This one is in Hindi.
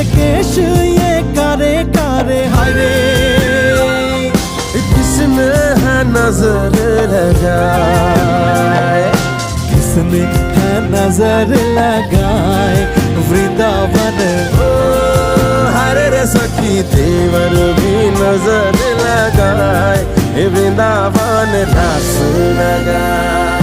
तेरे केश ये कारे कारे हाय रे। किसने है नजर लगाए, किसने है नजर लगाए वृंदावन। हरे रे सखी देवर भी नजर लगाए, वृंदावन रास लगाए।